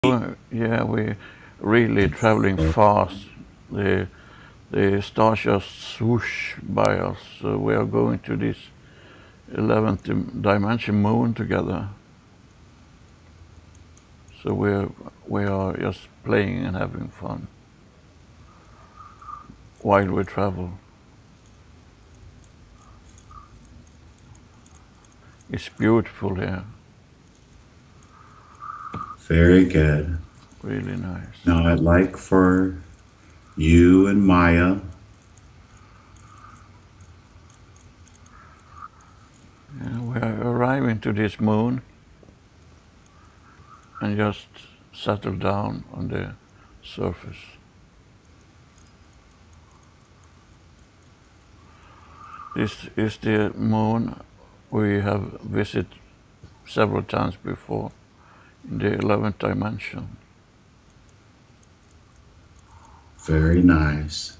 Yeah, we're really traveling fast. The the stars just swoosh by us. So we are going to this 11th dimension moon together. So we are just playing and having fun while we travel. It's beautiful here, Very good. really nice. Now I'd like for you and Maya, Yeah, we are arriving to this moon and just settle down on the surface. This is the moon we have visited several times before in the 11th dimension. very nice.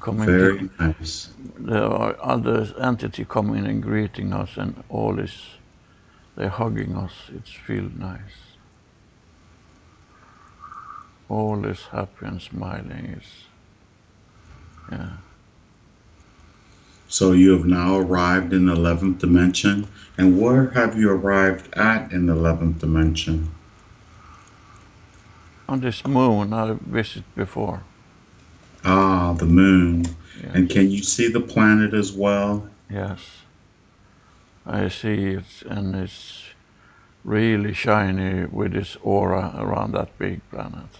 Coming to, Very nice. there are other entities coming and greeting us, and all is they're hugging us. It feels nice. All is happy and smiling. Is yeah. So you have now arrived in the 11th dimension. And where have you arrived at in the 11th dimension? On this moon I visited before. Ah, the moon. Yes, And can you see the planet as well? yes. I see it, and it's really shiny with this aura around that big planet.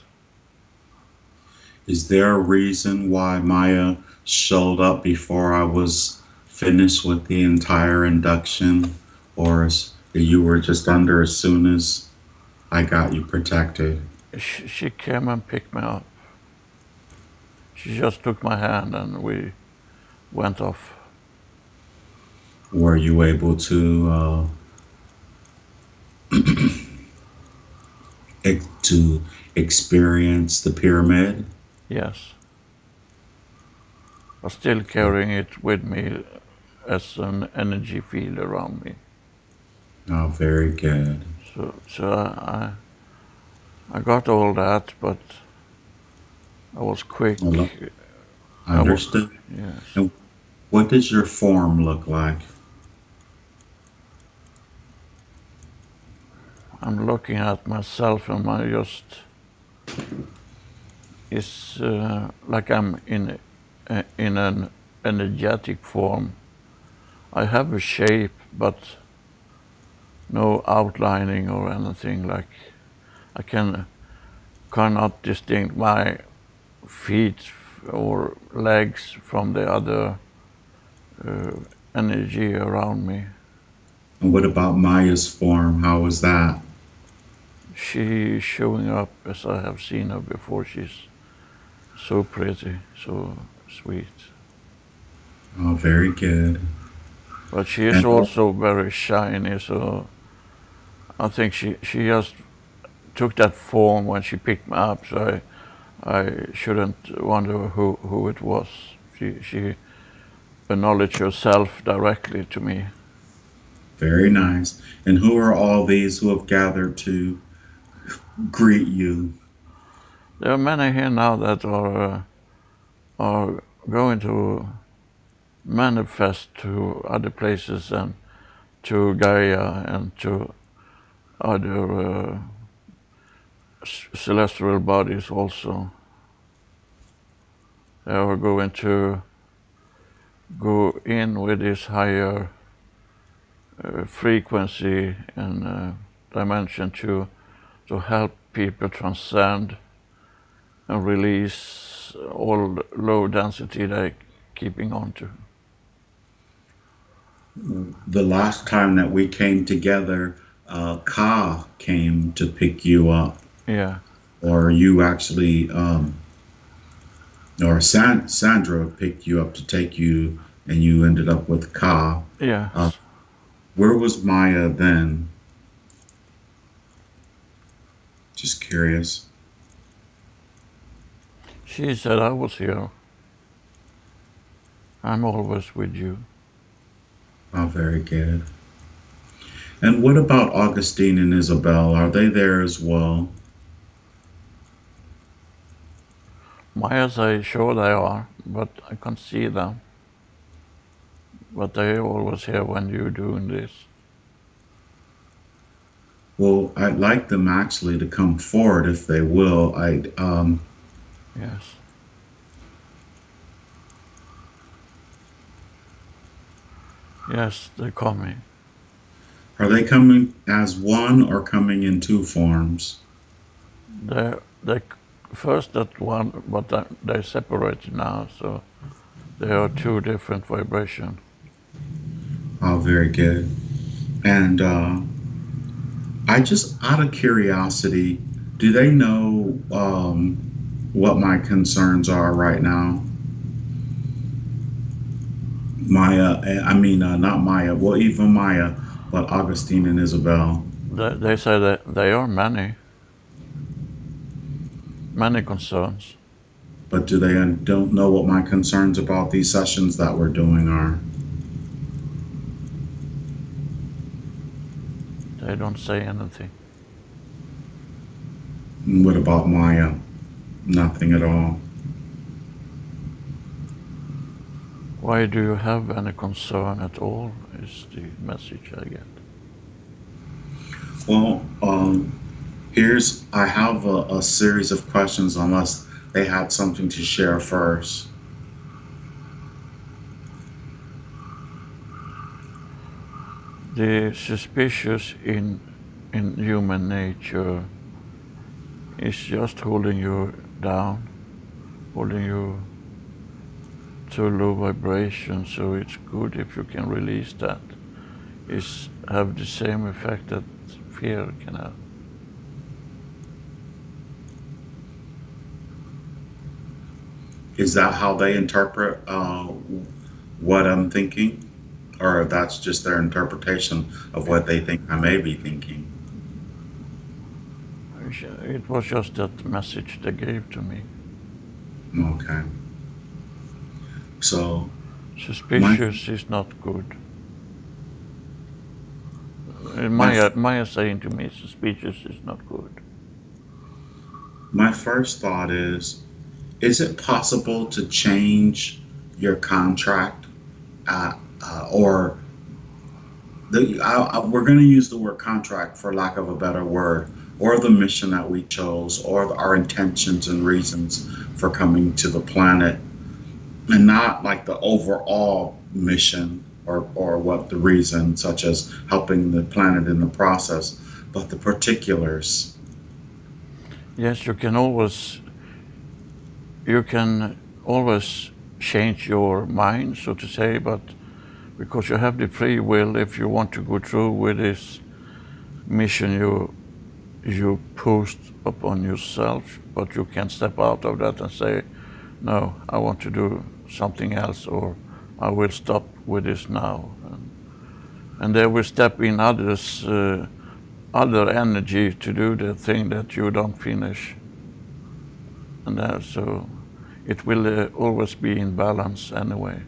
Is there a reason why Maya showed up before I was finished with the entire induction? Or you were just under as soon as I got you protected? She came and picked me up. She just took my hand and we went off. Were you able to experience the pyramid? Yes, but still carrying it with me as an energy field around me. Oh, very good. So I got all that, but I was quick. Well, I was, understood. yes. And what does your form look like? I'm looking at myself and I just, it's like I'm in an energetic form. I have a shape, but no outlining or anything. Like I cannot distinguish my feet or legs from the other energy around me. And what about Maya's form? How was that? She's showing up as I have seen her before. She's so pretty, so sweet. Oh, very good. But she is And also very shiny, so I think she just took that form when she picked me up, so I shouldn't wonder who it was. She acknowledged herself directly to me. very nice. And who are all these who have gathered to greet you? There are many here now that are going to manifest to other places and to Gaia and to other celestial bodies also. They are going to go in with this higher frequency and dimension to help people transcend and release all low density they're keeping on to. The last time that we came together, Ka came to pick you up, Yeah, or you actually, or Sandra picked you up to take you, and you ended up with Ka. Uh, yes. where was Maya then? Just curious. She said, I was here. I'm always with you. Oh, very good. And what about Augustine and Isabel? Are they there as well? Maya say sure they are, but I can't see them. But they always here when you're doing this. Well, I'd like them actually to come forward if they will. Yes. Yes, they're coming. Are they coming as one or coming in two forms? They first that one, but they're separated now, so there are two different vibrations. Oh, very good. And I just, out of curiosity, do they know what my concerns are right now? Maya, not Maya, well, even Maya, but Augustine and Isabel. They say that there are many concerns. But do they don't know what my concerns about these sessions that we're doing are? They don't say anything. And what about Maya? Nothing at all. Why do you have any concern at all? Is the message I get. Well, I have a series of questions unless they had something to share first. The suspicious in human nature is just holding you down, holding you to low vibration, so it's good if you can release that. It's have the same effect that fear can have. Is that how they interpret what I'm thinking? Or that's just their interpretation of what they think I may be thinking? It was just that message they gave to me. Okay. So, Suspicious is not good. Maya saying to me, suspicious is not good. my first thought is it possible to change your contract? Or we're going to use the word contract for lack of a better word, or the mission that we chose, or our intentions and reasons for coming to the planet, and not like the overall mission or what the reason, such as helping the planet in the process, but the particulars. Yes, you can always change your mind, so to say, but because you have the free will, if you want to go through with this mission you post upon yourself, but you can step out of that and say, no, I want to do something else, or I will stop with this now. And they will step in others, other energy to do the thing that you don't finish. And so it will always be in balance anyway.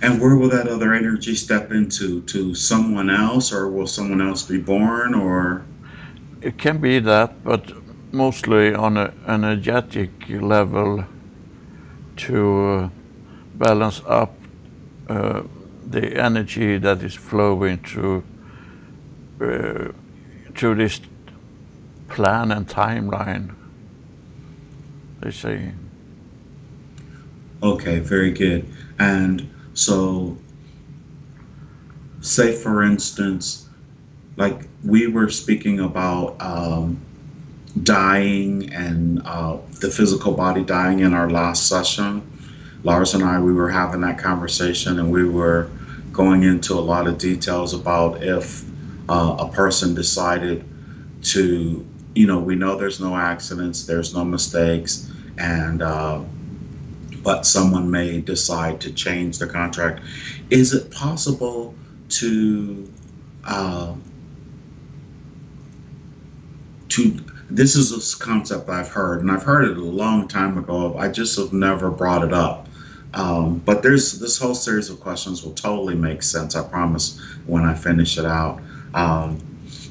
And where will that other energy step into? To someone else, or will someone else be born, or? It can be that, but mostly on an energetic level to balance up the energy that is flowing through this plan and timeline, they say. Okay, very good. And so, say for instance, like we were speaking about dying and the physical body dying in our last session. Lars and I, we were having that conversation, and we were going into a lot of details about if a person decided to, we know there's no accidents, there's no mistakes, and but someone may decide to change the contract. Is it possible to this is a concept I've heard, and I've heard it a long time ago. I just have never brought it up. But there's this whole series of questions will totally make sense, I promise, when I finish it out. Um,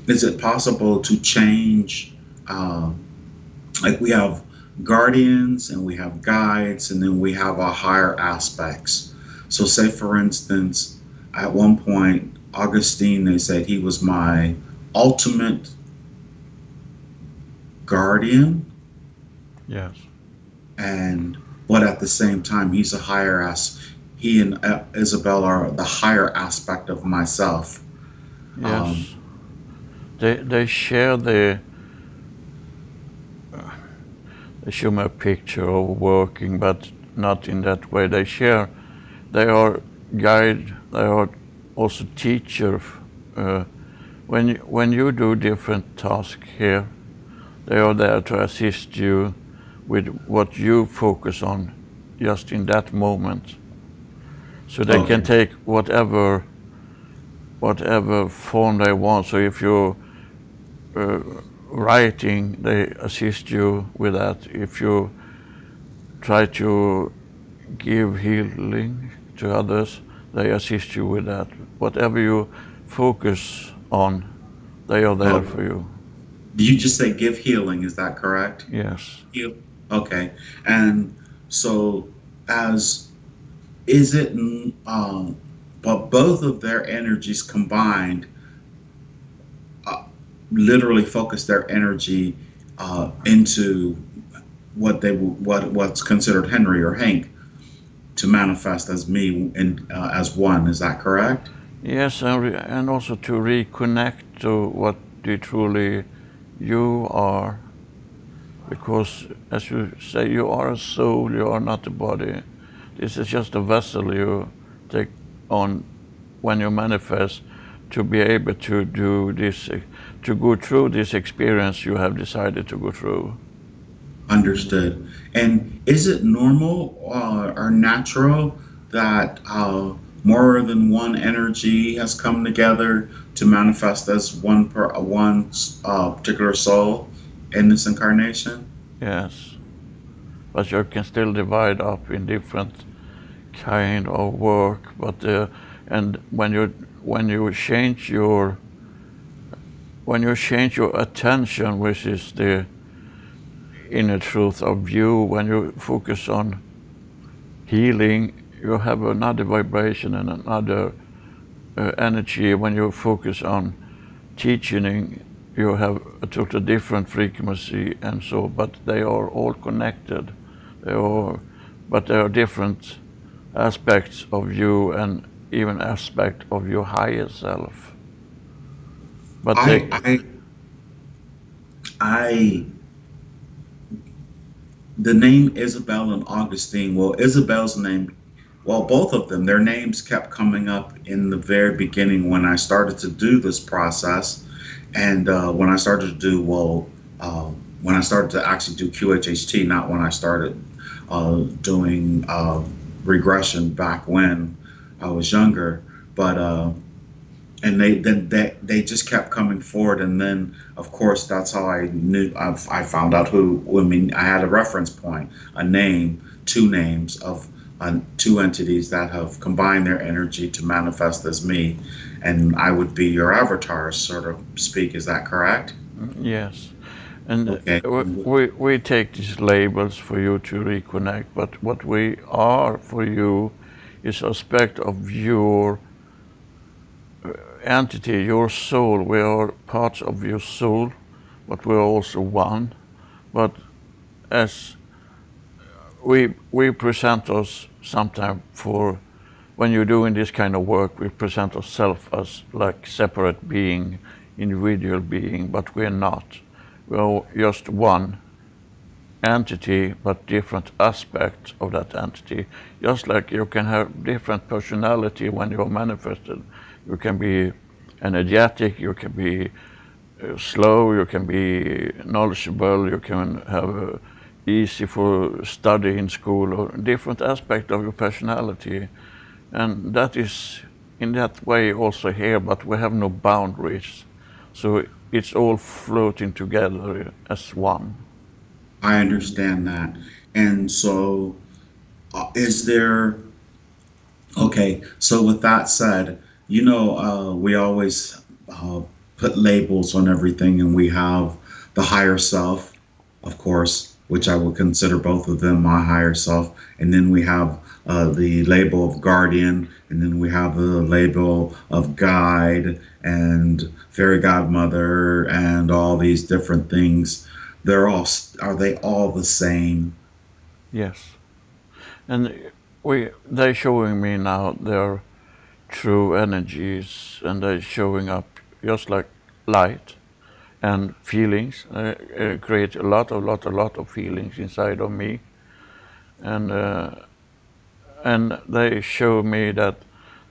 is it possible to change? Uh, like we have guardians and we have guides, and then we have our higher aspects. So, say for instance, at one point, Augustine, they said he was my ultimate guardian, Yes. and but at the same time, he's a higher as he and Isabel are the higher aspect of myself. Um, Yes. They share they show me a picture of working, but not in that way. They share. They are guide. They are also teacher. Uh, when you do different tasks here, they are there to assist you with what you focus on just in that moment. So they can okay, take whatever form they want. So if you're uh, writing, they assist you with that. If you try to give healing to others, they assist you with that. Whatever you focus on, they are there okay. for you. You just say give healing, is that correct? Yes. Heal. Okay, and so as is it, but both of their energies combined uh, literally focus their energy into what's considered Henry or Hank to manifest as me and as one. Is that correct? Yes, and also to reconnect to what you truly you are, because as you say, you are a soul, you are not a body. This is just a vessel you take on when you manifest to be able to do this, to go through this experience you have decided to go through. Understood. And is it normal or natural that more than one energy has come together to manifest as one particular soul in this incarnation? Yes, but you can still divide up in different kind of work. But and when you change your attention, which is the inner truth of you, when you focus on healing, you have another vibration and another energy. When you focus on teaching, you have a totally different frequency, and so. But they are all connected. They are, but there are different aspects of you and even aspect of your higher self. But I they, I I the name Isabel and Augustine. Well, Isabel's name, well, both of them, their names kept coming up in the very beginning when I started to do this process, and when I started to do when I started to actually do QHHT, not when I started doing regression back when I was younger, but and they just kept coming forward, and then of course that's how I found out who. I mean, I had a reference point, a name, two names of two entities that have combined their energy to manifest as me, and I would be your avatar, sort of speak. Is that correct? yes, and Okay. we take these labels for you to reconnect. But what we are for you is aspect of your entity, your soul. We are parts of your soul, but we are also one. But as we present us sometimes for when you're doing this kind of work, we present ourselves as like separate being, individual being, but we're not. We're just one entity, but different aspects of that entity. Just like you can have different personality when you're manifested. You can be energetic, you can be slow, you can be knowledgeable, you can have easy for study in school, or different aspect of your personality. And that is in that way also here, but we have no boundaries. So it's all floating together as one. I understand that, and so Is there, okay, so with that said, we always uh, put labels on everything, and we have the higher self, of course, which I would consider both of them my higher self. And then we have the label of guardian, and then we have the label of guide and fairy godmother and all these different things. Are they all the same? Yes. And they're showing me now their true energies, and they're showing up just like light and feelings. Create a lot of feelings inside of me, and they show me that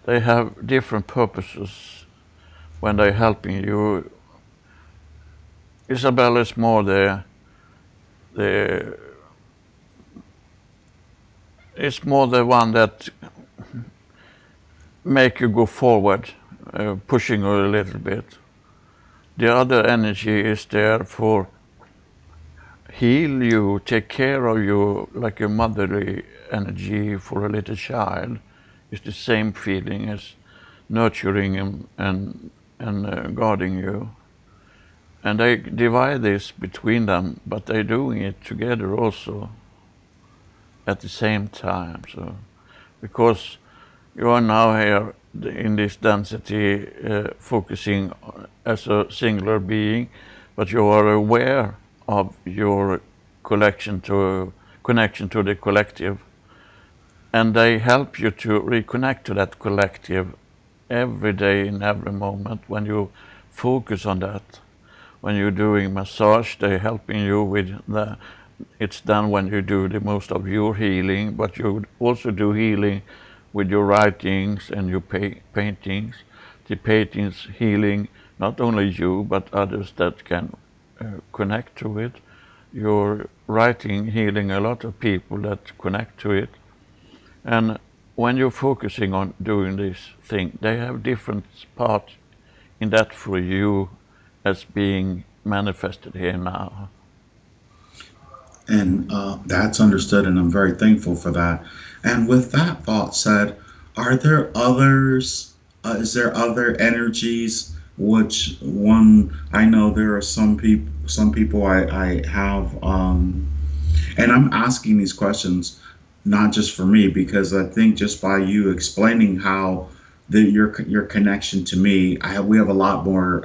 they have different purposes when they're helping you. Isabel is more the it's more the one that make you go forward, pushing you a little bit. The other energy is there for heal you, take care of you, like a motherly energy for a little child. It's the same feeling as nurturing him and guarding you. And they divide this between them, but they're doing it together also at the same time. So, because you are now here in this density, focusing as a singular being, but you are aware of your connection to the collective, and they help you to reconnect to that collective every day in every moment when you focus on that. When you're doing massage, they're helping you with the. It's done when you do the most of your healing, but you also do healing with your writings and your paintings. The paintings healing not only you, but others that can connect to it. Your writing healing a lot of people that connect to it. And when you're focusing on doing this thing, they have different parts in that for you as being manifested here now. And that's understood, and I'm very thankful for that. And with that thought said, are there others? Is there other energies? Which one? I know there are some people. Some people I have, and I'm asking these questions not just for me, because I think just by you explaining how your connection to me, we have a lot more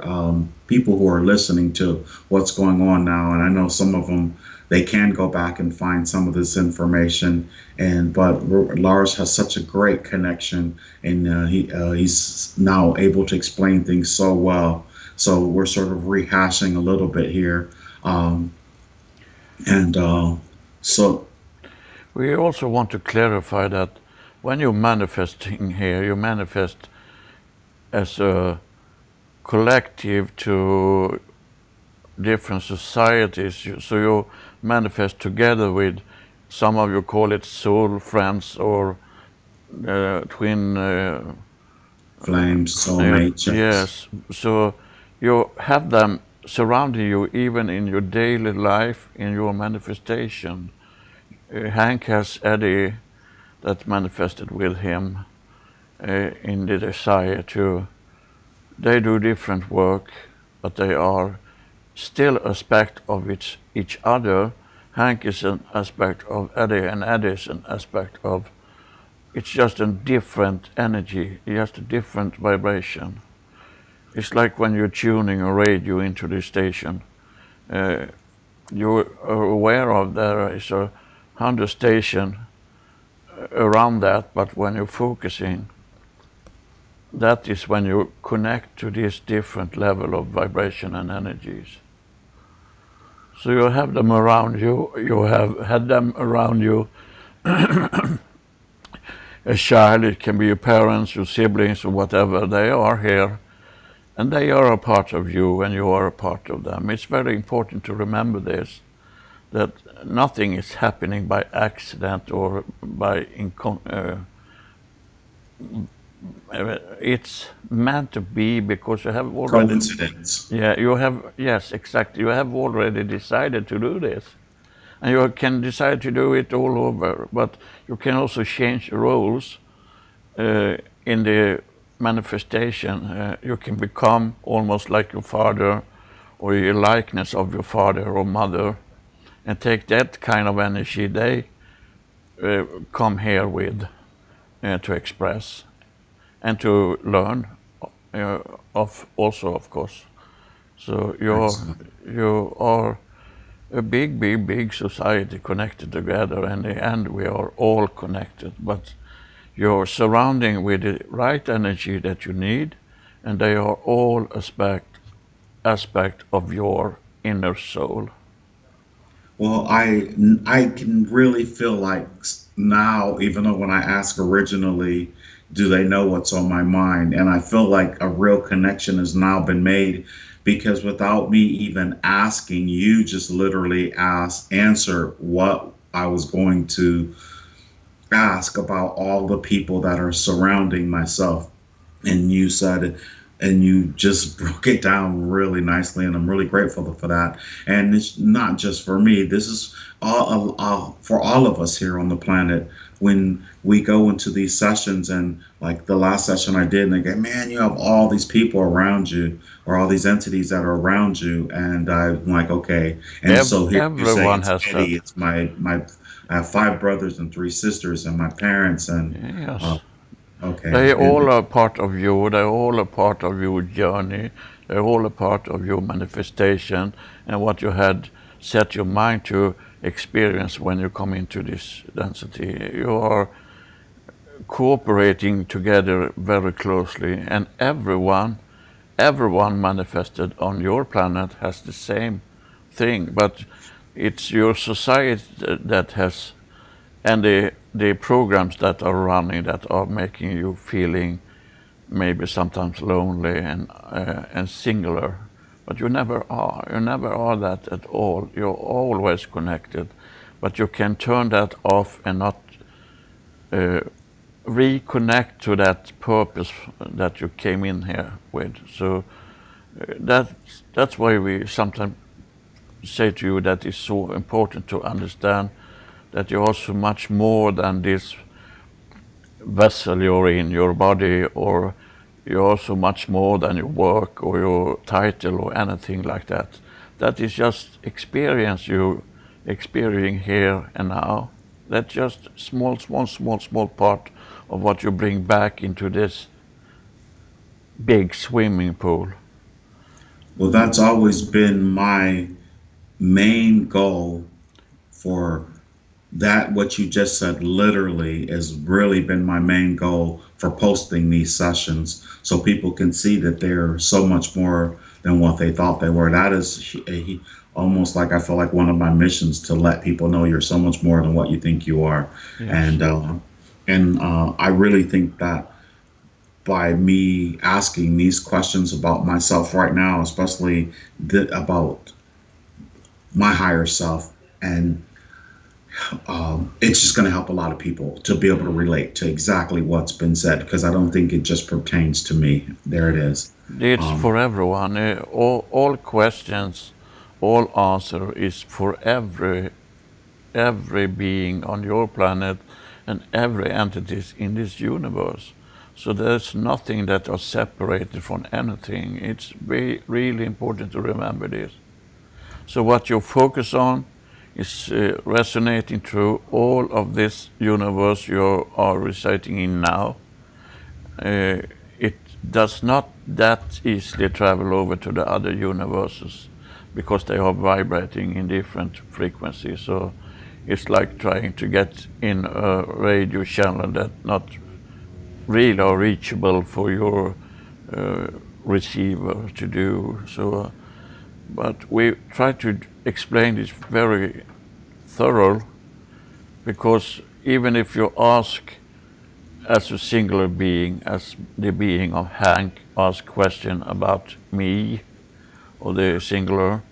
people who are listening to what's going on now, and I know some of them, they can go back and find some of this information. And but Lars has such a great connection, and he's now able to explain things so well. So we're sort of rehashing a little bit here, and so We also want to clarify that when you're manifesting here, you manifest as a collective to different societies. So you manifest together with, some of you call it soul friends or twin flames, soulmates. yes. So you have them surrounding you even in your daily life, in your manifestation. Hank has Eddie that manifested with him in the desire to. They do different work, but they are still aspect of each other. Hank is an aspect of Eddie, and Eddie is an aspect of. It's just a different energy, just a different vibration. It's like when you're tuning a radio into the station. You're aware of there is 100 station around that, but when you're focusing, that is when you connect to this different level of vibration and energies. So you have them around you, you have had them around you a child, it can be your parents, your siblings, or whatever. They are here, and they are a part of you, and you are a part of them. It's very important to remember this, that nothing is happening by accident or by it's meant to be, because you have already. Coincidence. Yeah, you have, yes, exactly. You have already decided to do this. And you can decide to do it all over, but you can also change roles in the manifestation. You can become almost like your father or your likeness of your father or mother and take that kind of energy they come here with to express and to learn of also, of course. So Excellent. you are a big society connected together. In the end, we are all connected, but you're surrounding with the right energy that you need, and they are all aspect of your inner soul. Well, I can really feel like now, even though when I ask originally, do they know what's on my mind? And I feel like a real connection has now been made because without me even asking, you just literally answer what I was going to ask about all the people that are surrounding myself. And you said, and you just broke it down really nicely, and I'm really grateful for that. And it's not just for me. This is all for all of us here on the planet. When we go into these sessions, and like the last session I did, and they go, "Man, you have all these people around you, or all these entities that are around you," and I'm like, "Okay." And so here you say Everyone it's has Eddie, that. it's my I have five brothers and three sisters, and my parents, and uh, Yes. They okay, all are part of you, they're all a part of your journey, they're all a part of your manifestation and what you had set your mind to experience when you come into this density. You are cooperating together very closely, and everyone manifested on your planet has the same thing, but it's your society that has, and the programs that are running that are making you feeling maybe sometimes lonely and singular, but you never are. You never are that at all. You're always connected, but you can turn that off and not uh, reconnect to that purpose that you came in here with. So that's why we sometimes say to you that it's so important to understand that you're also much more than this vessel you're in, your body, or you're also much more than your work or your title or anything like that. That is just experience you experiencing here and now. That's just small part of what you bring back into this big swimming pool. well, that's always been my main goal for that. What you just said literally has really been my main goal for posting these sessions so people can see that they're so much more than what they thought they were. That is almost like I feel like one of my missions to let people know you're so much more than what you think you are. Yes. And I really think that by me asking these questions about myself right now, especially about my higher self, and it's just going to help a lot of people to be able to relate to exactly what's been said, because I don't think it just pertains to me. There it is. It's Um, for everyone. All questions, all answer is for every being on your planet and every entities in this universe. So there's nothing that are separated from anything. It's really important to remember this. So what you focus on is resonating through all of this universe you are reciting in now. Uh, it does not that easily travel over to the other universes because they are vibrating in different frequencies. So it's like trying to get in a radio channel that not really are reachable for your uh, receiver to do. So, but we try to explain this very thorough because even if you ask as a singular being, as the being of Hank, ask question about me or the singular,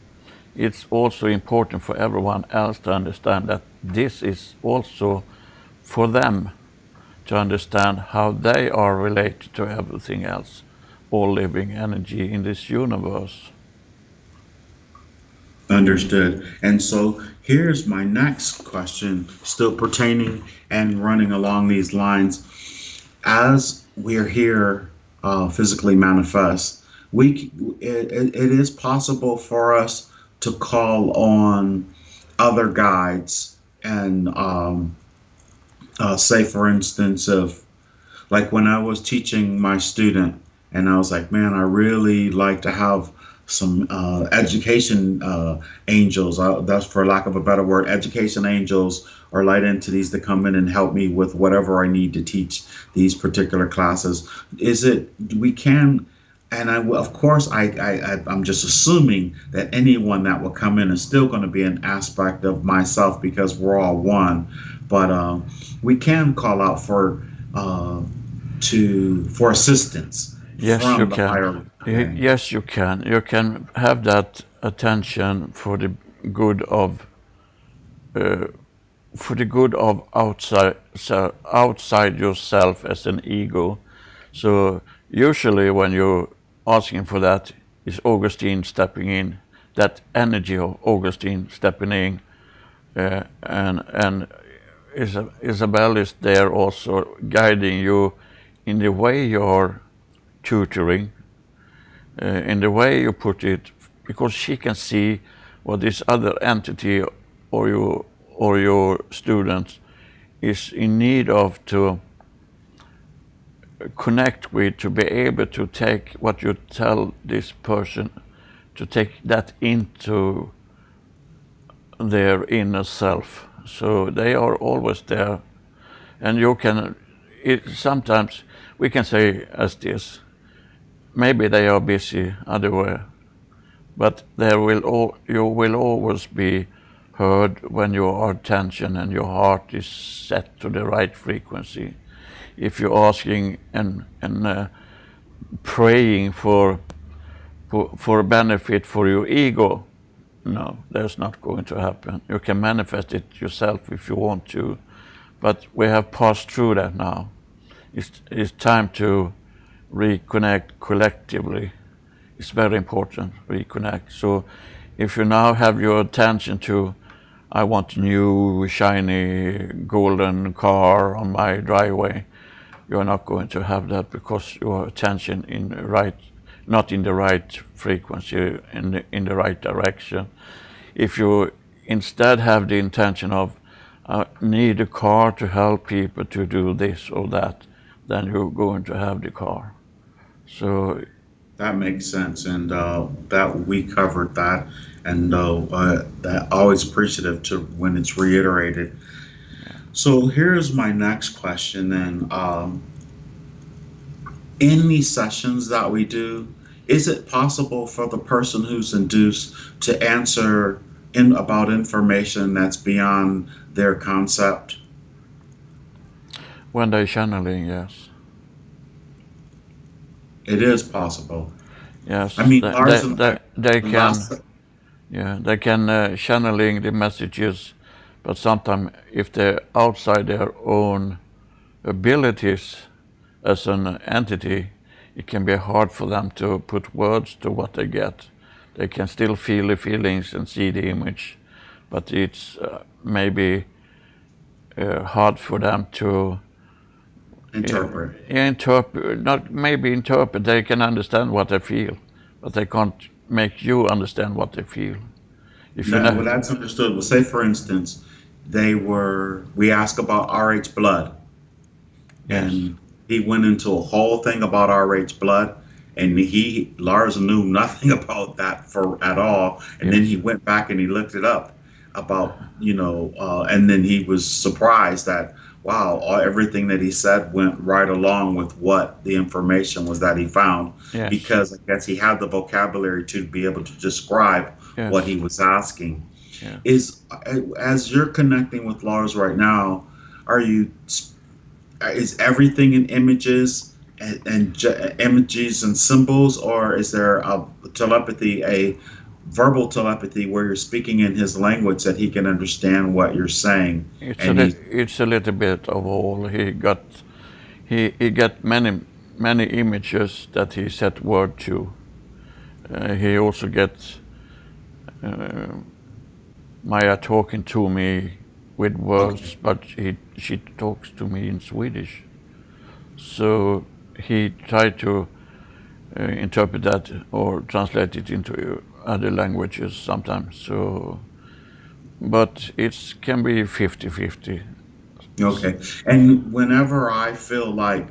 it's also important for everyone else to understand that this is also for them to understand how they are related to everything else, all living energy in this universe. Understood. And so here's my next question, still pertaining and running along these lines. As we're here physically manifest, it is possible for us to call on other guides and say, for instance, if like when I was teaching my student, and I was like, man, I really like to have some education angels. That's for lack of a better word, education angels or light entities to come in and help me with whatever I need to teach these particular classes. Is it we can? And of course, I'm just assuming that anyone that will come in is still going to be an aspect of myself because we're all one. But we can call out for for assistance Yes, you from the can. higher. Okay. Yes, you can. You can have that attention uh, for the good of outside yourself as an ego. So usually when you're asking for that, is Augustine stepping in, that energy of Augustine stepping in, and Isabel is there also guiding you in the way you're tutoring, in the way you put it, because she can see what this other entity or your student is in need of to connect with, to be able to take what you tell this person, to take that into their inner self. So they are always there, and you can. Sometimes we can say as this. Maybe they are busy otherwhere, but you will always be heard when your attention and your heart is set to the right frequency. If you're asking and praying for a benefit for your ego, no, that's not going to happen. You can manifest it yourself if you want to, but we have passed through that now. It's time to reconnect collectively. It's very important, reconnect. So if you now have your attention to, I want a new shiny golden car on my driveway, you're not going to have that because your attention not in the right frequency, in the right direction. If you instead have the intention of, I need a car to help people to do this or that, then you're going to have the car. So That makes sense, and that we covered that, and that always appreciative to when it's reiterated. So here's my next question. Then, in these sessions that we do, is it possible for the person who's induced to answer in about information that's beyond their concept? when they're channeling, yes. It is possible. I Yes, mean, Lars and they can, last. yeah, they can channeling the messages, but sometimes if they're outside their own abilities as an entity, it can be hard for them to put words to what they get. They can still feel the feelings and see the image, but it's maybe hard for them to Interpret. interpret. Not maybe interpret. They can understand what they feel, but they can't make you understand what they feel. If you No, know, well, that's understood. Well, say for instance, we asked about RH blood, yes, and he went into a whole thing about RH blood, and Lars knew nothing about that for at all, and then yes, he went back and he looked it up about, and then he was surprised that wow, everything that he said went right along with what the information was that he found, yes, because I guess he had the vocabulary to be able to describe what yes, he was asking. yeah. Is As you're connecting with Lars right now, are you is everything in images and images and symbols, or is there a telepathy, a verbal telepathy where you're speaking in his language that he can understand what you're saying? And he It's a little bit of all. He got many images that he set word to. He also gets uh, Maya talking to me with words, Okay. but she talks to me in Swedish. So he tried to interpret that or translate it into other languages sometimes. So, but it can be 50-50. Okay. And whenever I feel like,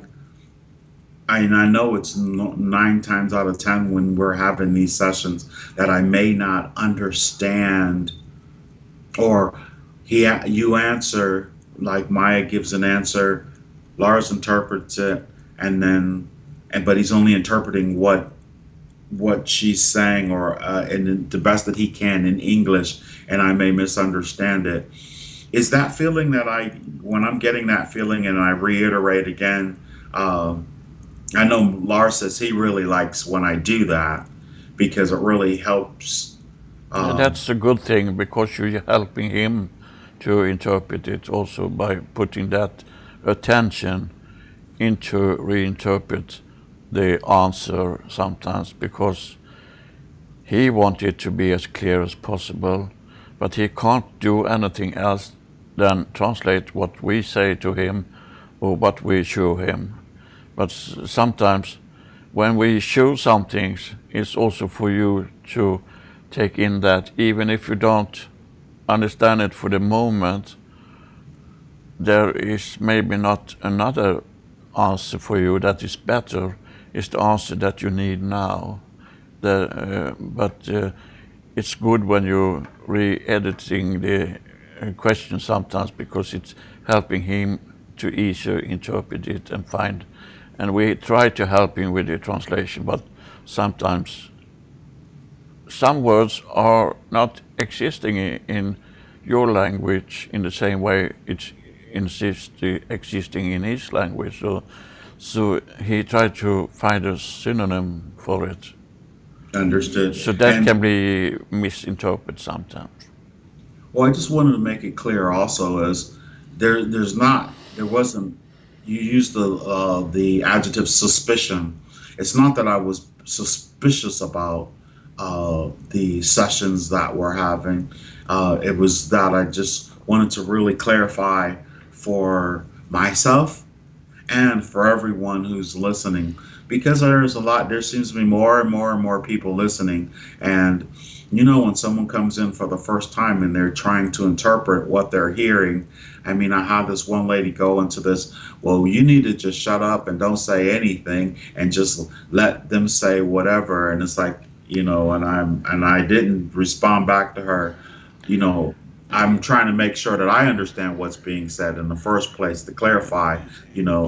and I know it's 9 times out of 10 when we're having these sessions that I may not understand, or you answer, like Maya gives an answer, Lars interprets it, and then, but he's only interpreting what she's saying, or in the best that he can in English, and I may misunderstand it. Is that feeling that when I'm getting that feeling and I reiterate again, um, I know Lars says he really likes when I do that because it really helps. Yeah, Uh, that's a good thing because you're helping him to interpret it also by putting that attention into reinterpret the answer sometimes because he wants it to be as clear as possible, but he can't do anything else than translate what we say to him or what we show him. But sometimes when we show some things, it's also for you to take in that even if you don't understand it for the moment, there is maybe not another answer for you that is better. It's the answer that you need now. But it's good when you're re-editing the question sometimes because it's helping him to easier interpret it and find. And we try to help him with the translation, but sometimes some words are not existing in your language in the same way it's existing in his language. So he tried to find a synonym for it. Understood. So that can And be misinterpreted sometimes. well, I just wanted to make it clear also as there wasn't. You used the adjective suspicion. It's not that I was suspicious about the sessions that we're having. It was that I just wanted to really clarify for myself and for everyone who's listening, because there seems to be more and more and more people listening. And when someone comes in for the first time and they're trying to interpret what they're hearing, I mean, I had this one lady go into this, well, you need to just shut up and don't say anything and just let them say whatever. And it's like, and I didn't respond back to her. you know I'm trying to make sure that I understand what's being said in the first place to clarify,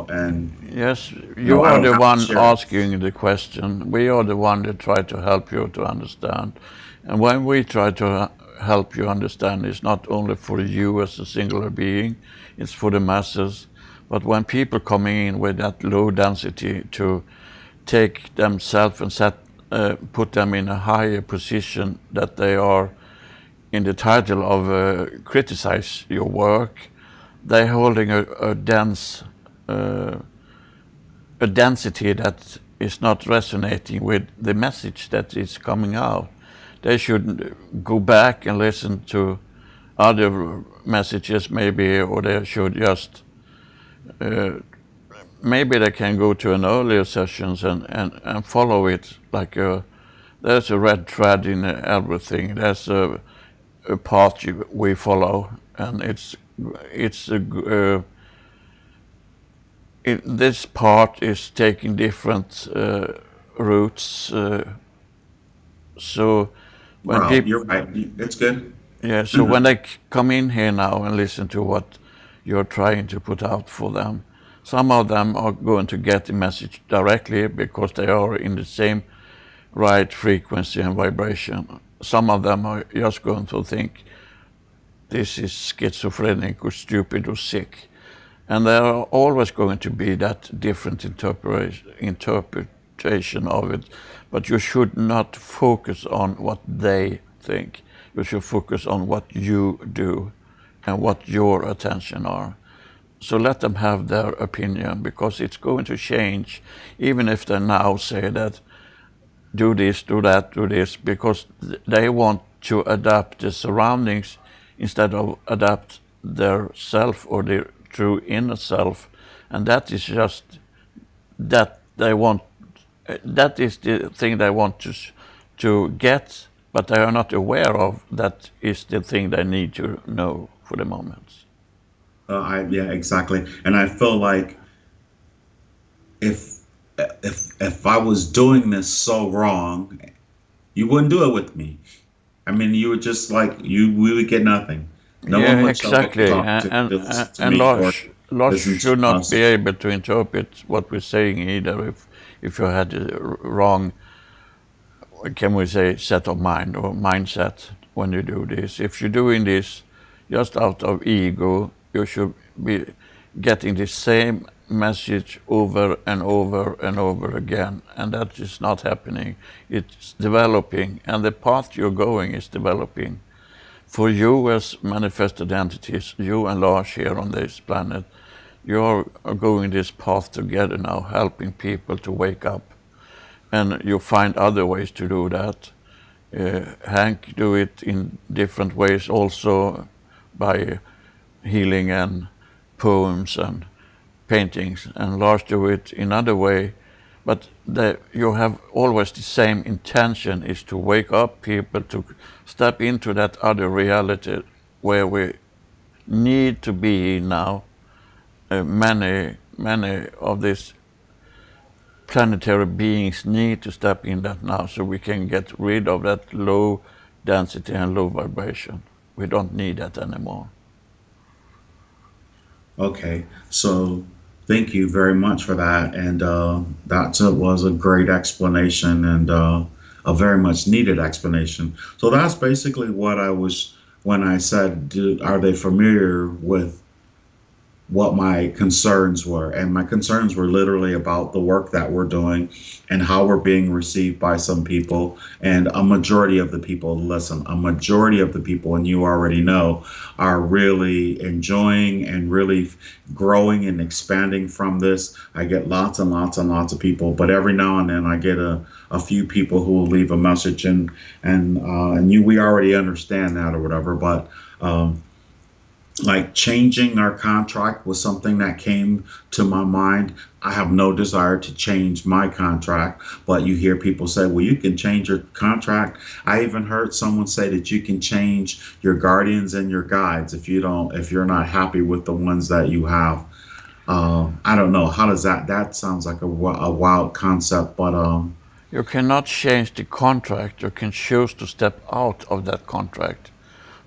and Yes, you I are don't the have to one share it. asking the question. We are the one that try to help you to understand. And when we try to help you understand, it's not only for you as a singular being, it's for the masses. But when people come in with that low density to take themselves and put them in a higher position that they are in the title of criticize your work, they're holding a density that is not resonating with the message that is coming out. They should go back and listen to other messages maybe, or they should just, uh, maybe they can go to an earlier sessions and follow it like there's a red thread in everything. There's a path we follow, and this part is taking different routes. So when Well, people, you're right. It's good. yeah, so when they come in here now and listen to what you're trying to put out for them, some of them are going to get the message directly because they are in the same right frequency and vibration. Some of them are just going to think this is schizophrenic or stupid or sick. And there are always going to be that different interpretation of it. But you should not focus on what they think. You should focus on what you do and what your attention are. So let them have their opinion, because it's going to change, even if they now say that do this, do that, do this, because they want to adapt the surroundings instead of adapt their self or their true inner self. And that is just that they want, that is the thing they want to get, but they are not aware of that is the thing they need to know for the moment. Yeah, exactly. And I feel like if if I was doing this so wrong, you wouldn't do it with me. I mean, you would just like we would get nothing. No one Yeah, would show up to exactly. talk to listen to And me or Lars listen should to not be us. able to interpret what we're saying either if you had the wrong, can we say, set of mind or mindset when you do this. If you're doing this just out of ego, you should be getting the same message over and over and over again, and that is not happening. It's developing, and the path you're going is developing. For you as manifested entities, you and Lars here on this planet, you are going this path together now, helping people to wake up. And you find other ways to do that. Hank do it in different ways also, by healing and poems and paintings, and Lars do it in other way. But you have always the same intention, is to wake up people to step into that other reality where we need to be now. Many of these planetary beings need to step in that now, so we can get rid of that low density and low vibration. We don't need that anymore. Okay, so thank you very much for that, and that was a great explanation and a very much needed explanation. So that's basically what I was when I said, are they familiar with what my concerns were? And my concerns were literally about the work that we're doing and how we're being received by some people. And a majority of the people, listen, a majority of the people, and you already know, are really enjoying and really growing and expanding from this. I get lots and lots and lots of people, but every now and then I get a few people who will leave a message, and we already understand that or whatever, but like changing our contract was something that came to my mind. I have no desire to change my contract, but you hear people say, well, you can change your contract. I even heard someone say that you can change your guardians and your guides if you're not happy with the ones that you have. I don't know. How does that sounds like a wild concept, but You cannot change the contract. You can choose to step out of that contract,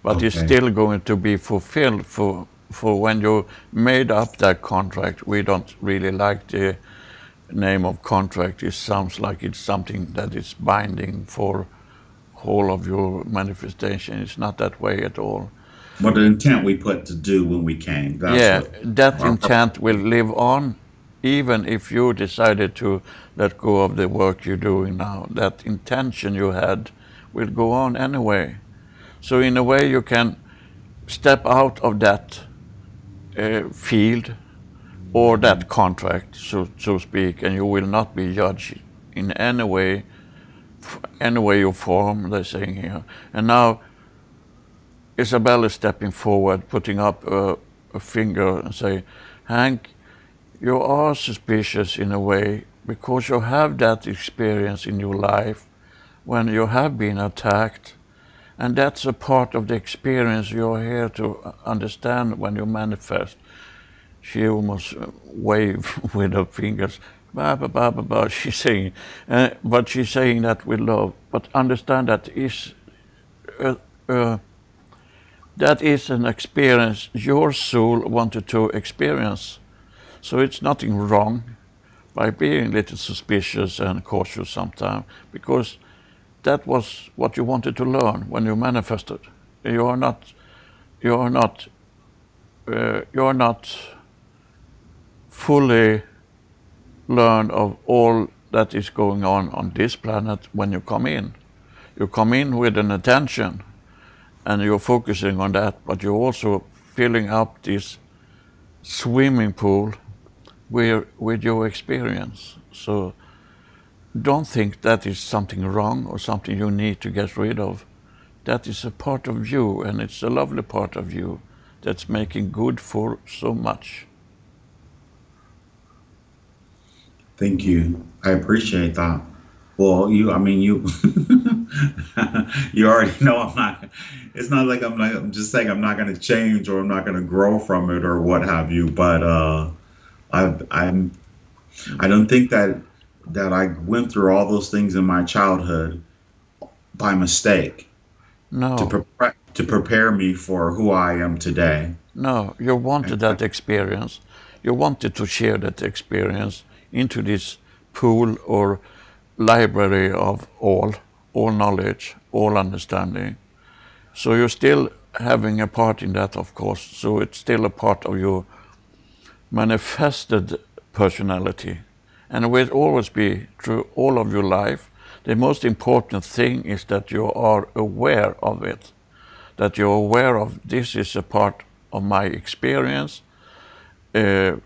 but it's okay. still going to be fulfilled for when you made up that contract. We don't really like the name of contract. It sounds like it's something that is binding for whole of your manifestation. It's not that way at all. What the intent we put to do when we came. That's Yeah, what that our intent will live on even if you decided to let go of the work you're doing now. That intention you had will go on anyway. So in a way you can step out of that field or that contract, so to speak, and you will not be judged in any way or form, they're saying here. And now Isabel is stepping forward, putting up a finger and say, Hank, you are suspicious in a way because you have that experience in your life when you have been attacked. And that's a part of the experience you're here to understand when you manifest. She almost waved with her fingers, ba ba ba ba ba. She's saying, but she's saying that with love. But understand that that is an experience your soul wanted to experience. So it's nothing wrong by being a little suspicious and cautious sometimes, because that was what you wanted to learn when you manifested. You are not fully learned of all that is going on this planet when you come in. You come in with an attention and you're focusing on that, but you're also filling up this swimming pool with your experience. So don't think that is something wrong or something you need to get rid of. That is a part of you, and it's a lovely part of you that's making good for so much. Thank you. I appreciate that. Well, I mean, you already know I'm not, it's not like I'm just saying I'm not going to change or I'm not going to grow from it or what have you. But, I'm, I don't think that I went through all those things in my childhood by mistake No, to prepare me for who I am today. no, you wanted that experience. You wanted to share that experience into this pool or library of all knowledge, all understanding. So you're still having a part in that, of course. So it's still a part of your manifested personality. And it will always be through all of your life. The most important thing is that you are aware of it, that you're aware of this is a part of my experience, uh,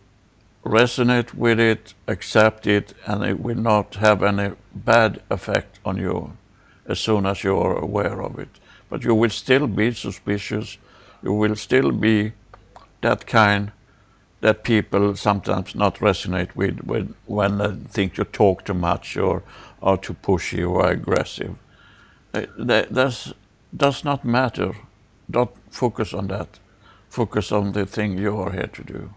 resonate with it, accept it, and it will not have any bad effect on you as soon as you are aware of it. But you will still be suspicious, you will still be that kind that people sometimes not resonate with when they think you talk too much or are too pushy or aggressive. That does not matter. Don't focus on that. Focus on the thing you are here to do.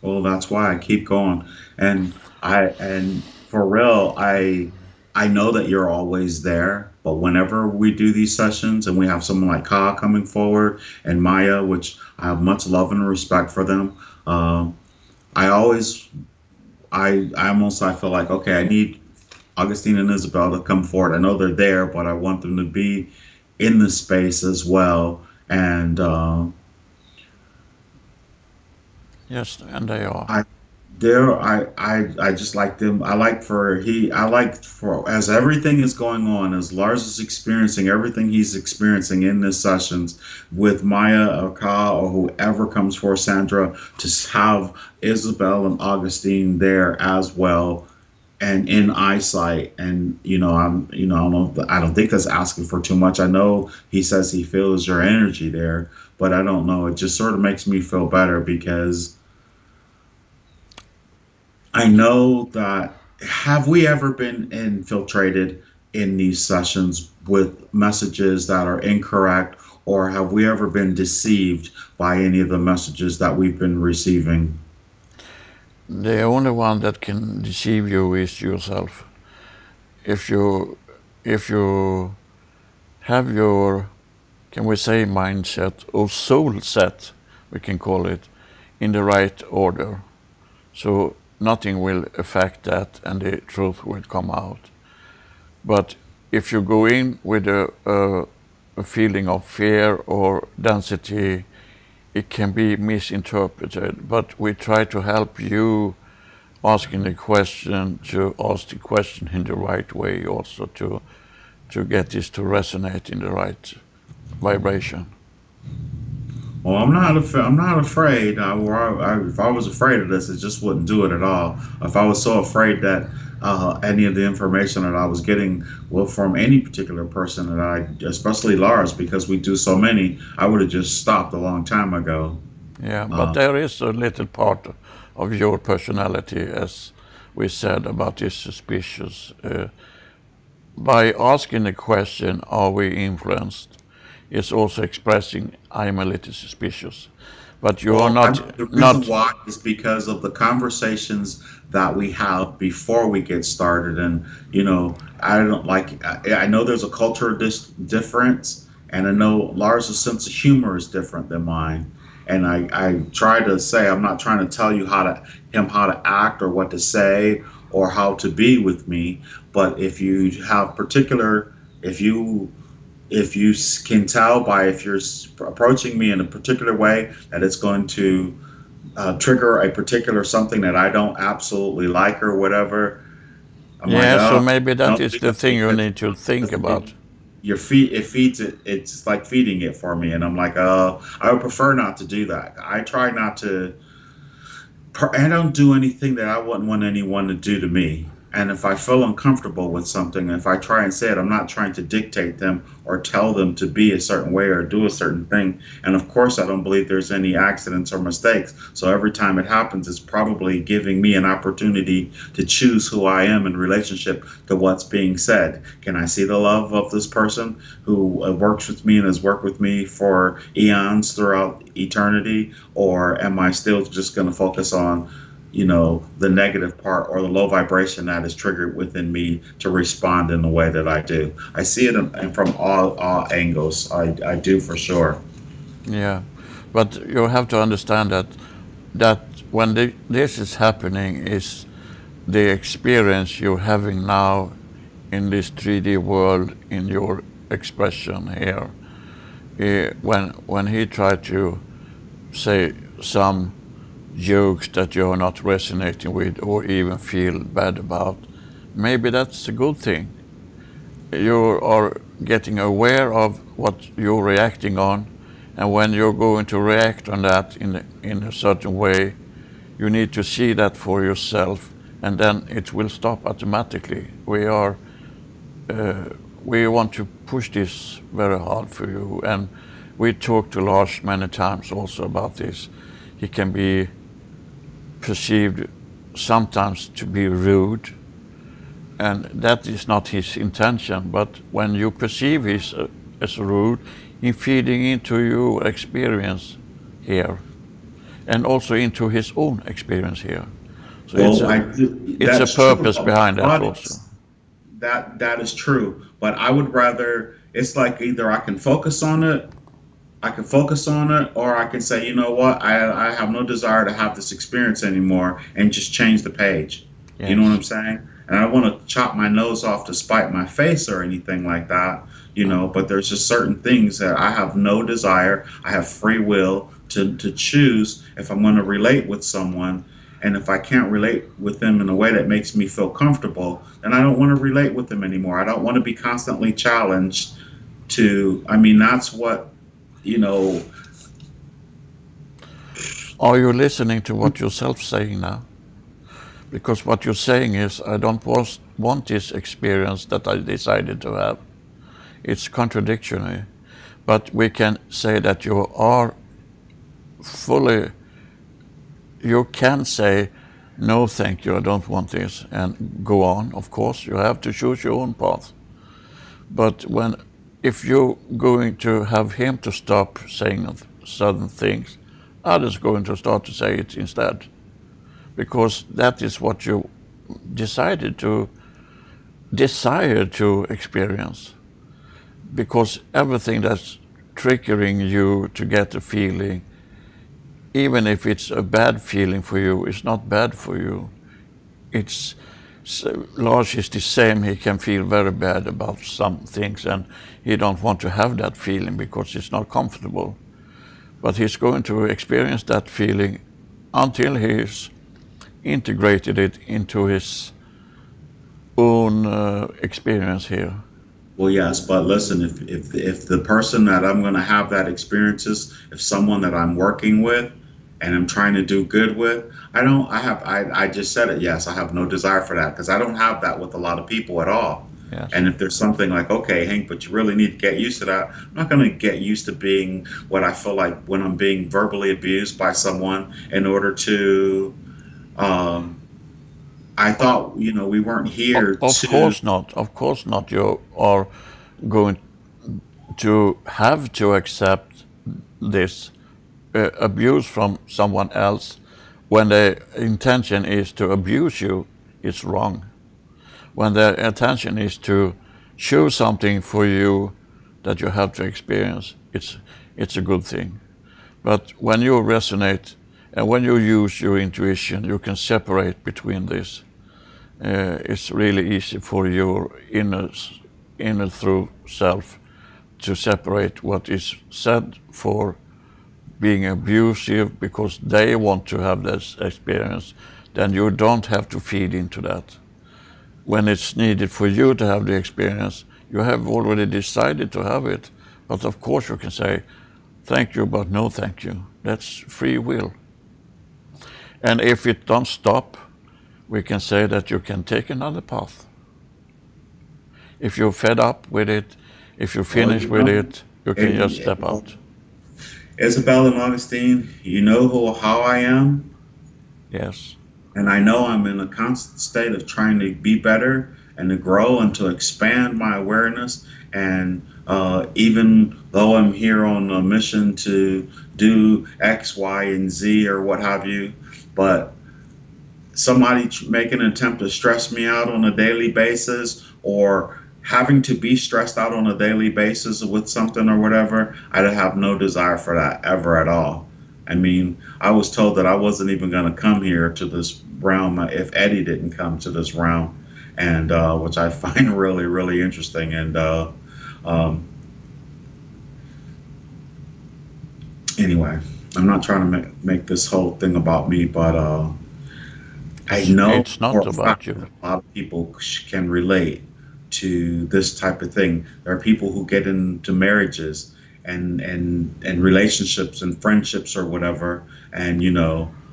Well, that's why I keep going. And and for real, I know that you're always there, but whenever we do these sessions and we have someone like Ka coming forward and Maya, which I have much love and respect for them, I always I feel like, okay, I need Augustine and Isabel to come forward. I know they're there, but I want them to be in the space as well. And Yes, and they are. I there I just like them. I like for as everything is going on, as Lars is experiencing everything he's experiencing in this sessions with Maya or Ka or whoever comes for Sandra, to have Isabel and Augustine there as well and in eyesight. And I don't think that's asking for too much. I know he says he feels your energy there, but I don't know, it just sort of makes me feel better because I know that. Have we ever been infiltrated in these sessions with messages that are incorrect, or have we ever been deceived by any of the messages that we've been receiving? The only one that can deceive you is yourself. If you if you have your, can we say, mindset or soul set, we can call it, in the right order, so nothing will affect that and the truth will come out. But if you go in with a feeling of fear or density, it can be misinterpreted. But we try to help you asking the question to ask the question in the right way, also to get this to resonate in the right vibration. Well, I'm not afraid. If I was afraid of this, it just wouldn't do it at all. If I was so afraid that any of the information that I was getting from any particular person especially Lars, because we do so many, I would have just stopped a long time ago. Yeah, but Uh, there is a little part of your personality, as we said, about this suspicious. By asking the question, are we influenced? It's also expressing, I'm a little suspicious. But you are Well, the reason not, why is because of the conversations that we have before we get started, and I don't like. I know there's a cultural difference, and I know Lars' sense of humor is different than mine. And I try to say I'm not trying to tell you how to act or what to say or how to be with me, but if you can tell by if you're approaching me in a particular way that it's going to trigger a particular something that I don't absolutely like or whatever, I'm like, yeah, so oh, maybe that don't is do the that thing you because need to think about. it feeds it. It's like feeding it for me, and I'm like, I would prefer not to do that. I try not to. I don't do anything that I wouldn't want anyone to do to me. And if I feel uncomfortable with something, if I try and say it, I'm not trying to dictate them or tell them to be a certain way or do a certain thing. And of course, I don't believe there's any accidents or mistakes. So every time it happens, it's probably giving me an opportunity to choose who I am in relationship to what's being said. Can I see the love of this person who works with me and has worked with me for eons throughout eternity? Or am I still just going to focus on the negative part or the low vibration that is triggered within me to respond in the way that I do? I see it from all angles. I do for sure. Yeah, but you have to understand that when this is happening is the experience you're having now in this 3D world in your expression here. When he tried to say some jokes that you're not resonating with or even feel bad about, maybe that's a good thing. You are getting aware of what you're reacting on, and when you're going to react on that in a certain way, you need to see that for yourself, and then it will stop automatically. We want to push this very hard for you, and we talked to Lars many times also about this. He can be perceived sometimes to be rude, and that is not his intention, but when you perceive him as rude, he's feeding into your experience here and also into his own experience here. So Well, it's a that's true. purpose behind that also. That is true, but I would rather, it's like either I can focus on it, or I can say, you know what, I have no desire to have this experience anymore and just change the page. You know what I'm Yes. saying? And I don't want to chop my nose off to spite my face or anything like that, but there's just certain things that I have no desire. I have free will to choose if I'm going to relate with someone. And if I can't relate with them in a way that makes me feel comfortable, then I don't want to relate with them anymore. I don't want to be constantly challenged I mean, that's what, you know, Are you listening to what yourself saying now? Because what you're saying is, I don't want this experience that I decided to have. It's contradictory. But we can say that you can say, no, thank you, I don't want this, and go on. Of course, you have to choose your own path. But if you're going to have him to stop saying certain things, others are going to start to say it instead. Because that is what you desire to experience. Because everything that's triggering you to get a feeling, even if it's a bad feeling for you, it's not bad for you. Lars is the same. He can feel very bad about some things, and he don't want to have that feeling because it's not comfortable. But he's going to experience that feeling until he's integrated it into his own experience here. well, yes, but listen, if the person that I'm going to have that experiences, if someone that I'm working with and I'm trying to do good with, I just said it. Yes, I have no desire for that because I don't have that with a lot of people at all. Yes. And if there's something like, okay, Hank, but you really need to get used to that, I'm not going to get used to being what I feel like when I'm being verbally abused by someone in order to, I thought, we weren't here Of to, course not. Of course not. You are going to have to accept this abuse from someone else when the intention is to abuse you. It's wrong. When the intention is to choose something for you that you have to experience, it's a good thing. But when you resonate and when you use your intuition, you can separate between this. It's really easy for your inner through self to separate what is said for being abusive because they want to have this experience. Then you don't have to feed into that. When it's needed for you to have the experience, you have already decided to have it. But of course you can say, thank you, but no thank you. That's free will. And if it don't stop, we can say that you can take another path. If you're fed up with it, if you're Well, finished with it, you can just step well, out. Isabel and Augustine, you know how I am, Yes. and I know I'm in a constant state of trying to be better and to grow and to expand my awareness. And even though I'm here on a mission to do X, Y, and Z or what have you, but somebody make an attempt to stress me out on a daily basis, or having to be stressed out on a daily basis with something or whatever, I have no desire for that ever at all. I mean, I was told that I wasn't even going to come here to this realm if Eddie didn't come to this realm, and which I find really, really interesting. And um, anyway, I'm not trying to make this whole thing about me, but I know It's not for a about fact you. that a lot of people can relate to this type of thing. There are people who get into marriages and relationships and friendships or whatever, and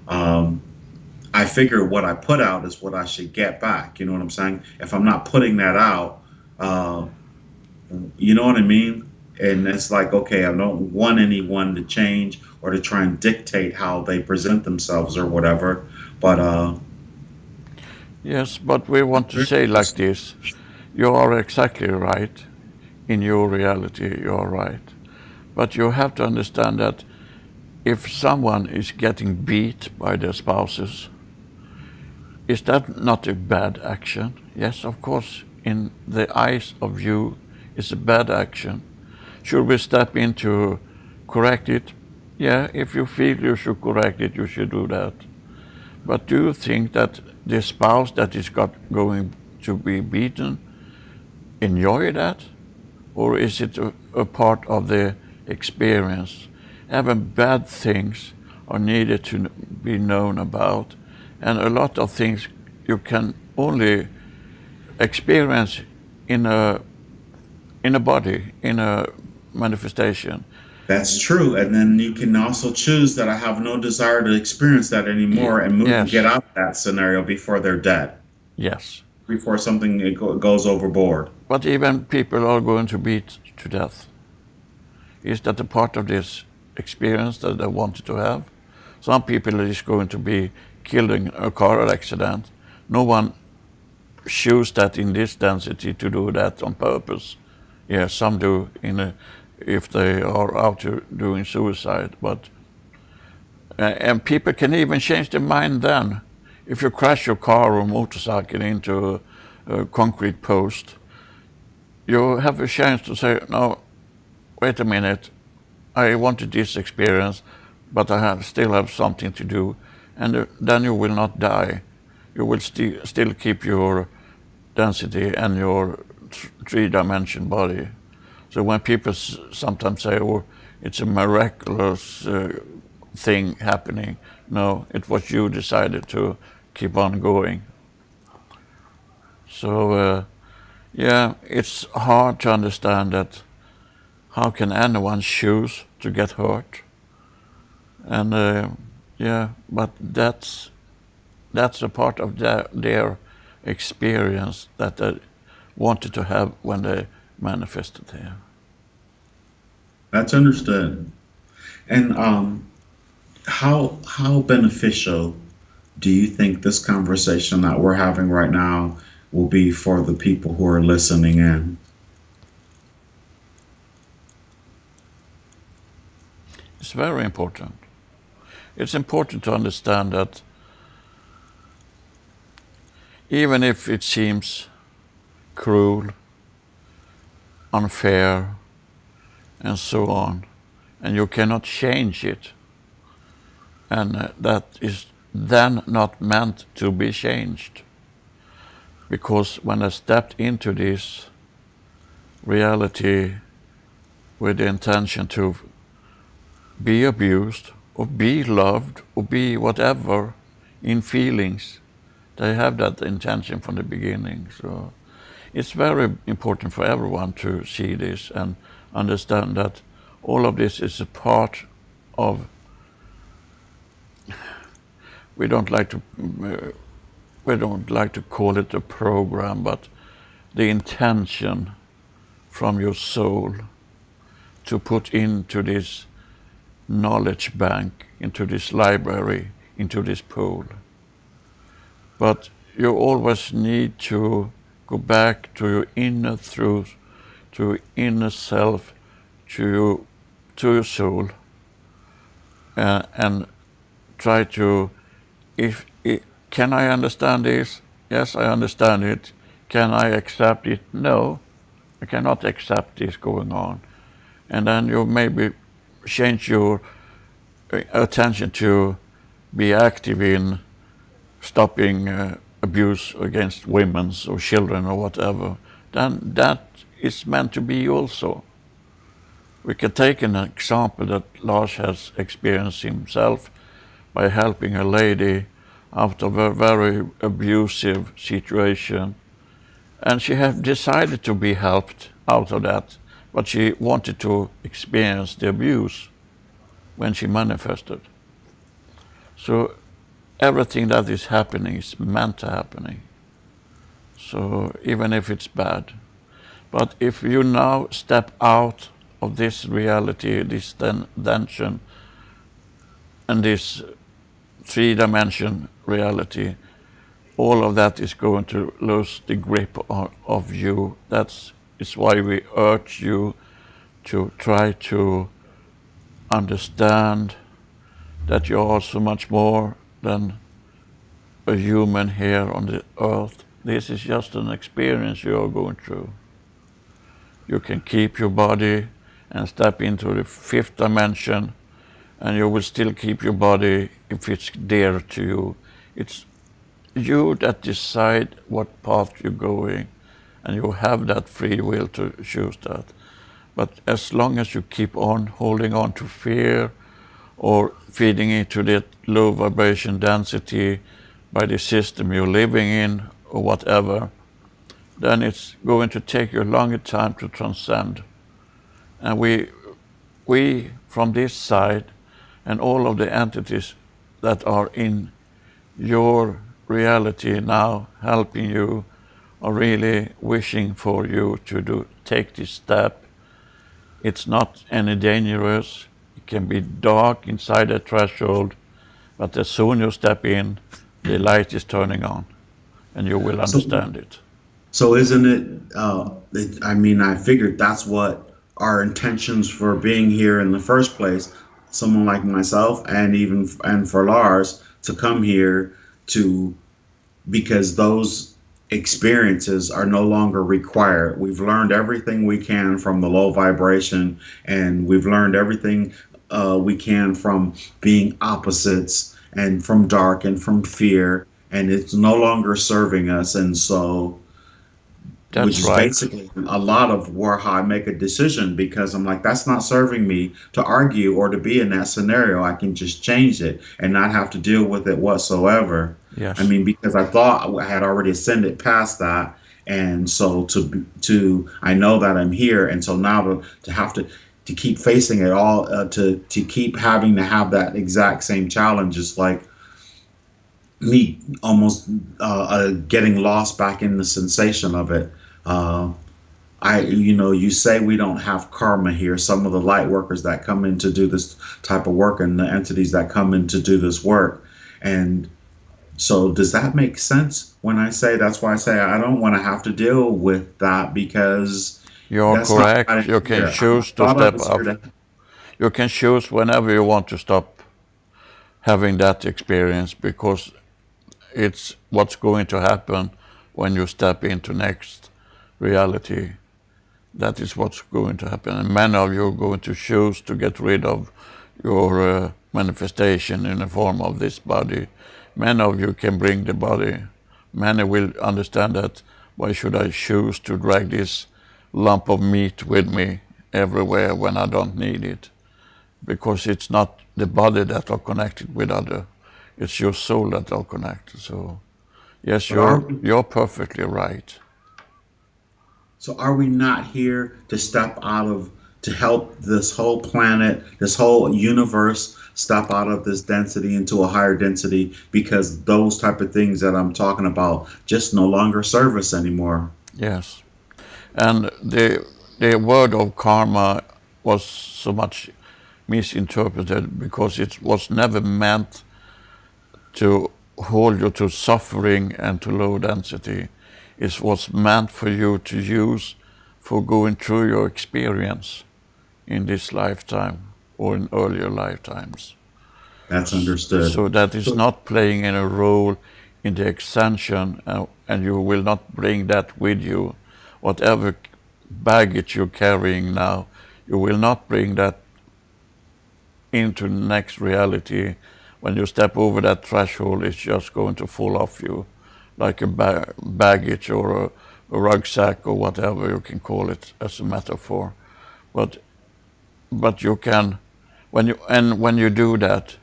I figure what I put out is what I should get back. You know what I'm saying? If I'm not putting that out, uh, you know what I mean? And it's like, okay, I don't want anyone to change or to try and dictate how they present themselves or whatever, but Yes, but we want to say like this. You are exactly right. In your reality, you are right. But you have to understand that if someone is getting beat by their spouses, is that not a bad action? Yes, of course, in the eyes of you, it's a bad action. Should we step in to correct it? Yeah, if you feel you should correct it, you should do that. But do you think that the spouse that is going to be beaten enjoy that? Or is it a part of the experience? Even bad things are needed to be known about, and a lot of things you can only experience in a body, in a manifestation. that's true. And then you can also choose that I have no desire to experience that anymore and move and get Yes, out of that scenario before they're dead, yes. before something goes overboard. But even people are going to beat to death. Is that a part of this experience that they wanted to have? Some people is going to be killed in a car accident. No one choose that in this density to do that on purpose. Yeah, some do if they are out doing suicide, but and people can even change their mind then. If you crash your car or motorcycle into a concrete post, you have a chance to say, no, wait a minute, I wanted this experience, but I still have something to do, and then you will not die. You will still keep your density and your three-dimension body. So when people sometimes say, oh, it's a miraculous thing happening, no, it was you decided to keep on going. So yeah, it's hard to understand that how can anyone choose to get hurt? And yeah, but that's a part of their experience that they wanted to have when they manifested here. That's understood. And how beneficial do you think this conversation that we're having right now will be for the people who are listening in? It's very important. It's important to understand that even if it seems cruel, unfair, and so on, and you cannot change it, and that is then not meant to be changed. Because when I stepped into this reality with the intention to be abused, or be loved, or be whatever in feelings, they have that intention from the beginning. So it's very important for everyone to see this and understand that all of this is a part of, we don't like to we don't like to call it a program, but the intention from your soul to put into this knowledge bank, into this library, into this pool. But you always need to go back to your inner truth, to your inner self, to your soul, and try to, can I understand this? Yes, I understand it. Can I accept it? No, I cannot accept this going on. And then you maybe change your attention to be active in stopping abuse against women or children or whatever. Then that is meant to be also. We can take an example that Lars has experienced himself by helping a lady out of a very abusive situation. And she had decided to be helped out of that, but she wanted to experience the abuse when she manifested. So everything that is happening is meant to happen. So even if it's bad. But if you now step out of this reality, this dimension, and this three-dimension reality, all of that is going to lose the grip of you. That's why we urge you to try to understand that you are so much more than a human here on the earth. This is just an experience you are going through. You can keep your body and step into the fifth dimension, and you will still keep your body if it's dear to you. It's you that decide what path you're going, and you have that free will to choose that. But as long as you keep on holding on to fear or feeding into that low vibration density by the system you're living in or whatever, then it's going to take you a longer time to transcend. And we from this side and all of the entities that are in your reality now helping you are really wishing for you to take this step. It's not any dangerous. It can be dark inside the threshold, but as soon as you step in, the light is turning on, and you will understand it. So isn't it, I mean, I figured that's what our intentions for being here in the first place, someone like myself and for Lars to come here because those experiences are no longer required. We've learned everything we can from the low vibration, and we've learned everything we can from being opposites and from dark and from fear, and it's no longer serving us. And so which is basically a lot of how I make a decision, because I'm like, that's not serving me to argue or to be in that scenario. I can just change it and not have to deal with it whatsoever. Yes. I mean, because I thought I had already ascended past that. And so I know that I'm here. And so now to have to keep facing it all, to keep having to have that exact same challenge is like me almost getting lost back in the sensation of it. You say we don't have karma here. Some of the light workers that come in to do this type of work and the entities that come in to do this work. And so does that make sense when I say, that's why I say I don't want to have to deal with that, because you're correct. You can choose to step up. You can choose whenever you want to stop having that experience, because it's what's going to happen when you step into next reality. That is what's going to happen. And many of you are going to choose to get rid of your manifestation in the form of this body. Many of you can bring the body. Many will understand that, why should I choose to drag this lump of meat with me everywhere when I don't need it? Because it's not the body that are connected with other. It's your soul that are connected. So yes, you're perfectly right. So are we not here to step out of, to help this whole planet, this whole universe step out of this density into a higher density, because those type of things that I'm talking about just no longer serve us anymore. Yes. And the word of karma was so much misinterpreted because it was never meant to hold you to suffering and to low density. It was meant for you to use for going through your experience in this lifetime or in earlier lifetimes. That's understood. So that is So, not playing any role in the extension, and you will not bring that with you. Whatever baggage you're carrying now, you will not bring that into the next reality. When you step over that threshold, it's just going to fall off you like a baggage or a rucksack or whatever you can call it as a metaphor. But you can, when you do that,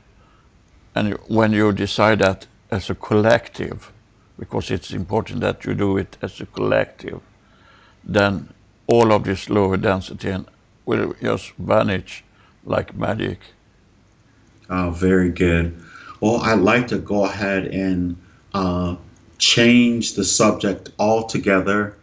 and when you decide that as a collective, because it's important that you do it as a collective, then all of this lower density will just vanish like magic. very good. Well, I'd like to go ahead and change the subject altogether